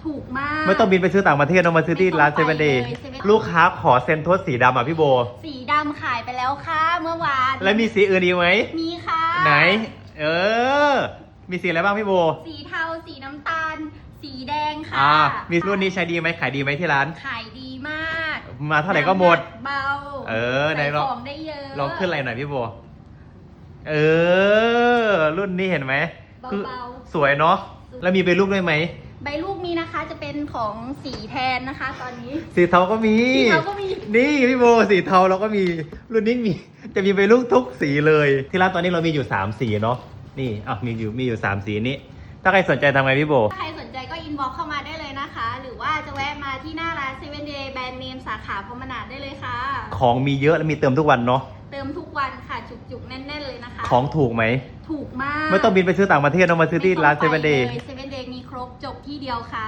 ถูกมาก ไม่ต้องบินไปซื้อต่างประเทศต้องมาซื้อที่ร้านเซเว่นเดย์ลูกค้าขอเซนโทสสีดำอ่ะพี่โบสีดำขายไปแล้วค่ะเมื่อวาน แล้วมีสีอื่นอีกไหมมีค่ะ ไหนมีสีอะไรบ้างพี่โบสีเทาสีน้ำตาล สีแดงค่ะมีรุ่นนี้ใช้ดีไหมขายดีไหมที่ร้านขายดีมาก มาเท่าไหร่ก็หมดเบาไหนใส่ของได้เยอะลองขึ้นอะไรหน่อยพี่โบรุ่นนี้เห็นไหมคือสวยเนาะแล้วมีใบลูกด้วยไหมใบลูกมีนะคะจะเป็นของสีแทนนะคะ ตอนนี้สีเทาก็มีนี่พี่โบสีเทาเราก็มีรุ่นนี้จะมีใบลูกทุกสีเลยที่ร้านตอนนี้เรามีอยู่3สีเนาะนี่มีอยู่3สีนี้ถ้าใครสนใจทำไงพี่โบใครสนใจก็อินบ็อกเข้ามาได้เลยนะคะหรือว่าจะแวะมาที่หน้าร้านเซเว่นเดย์แบรนด์เนมสาขาพรหมนาถได้เลยค่ะของมีเยอะและมีเติมทุกวันเนาะเติมทุกวันค่ะจุกๆแน่นๆเลยนะคะของถูกไหมถูกมากไม่ต้องบินไปซื้อต่างประเทศต้องมาซื้อที่ร้านเซเว่นเดย์เซเว่นเดย์มีครบจบที่เดียวค่ะ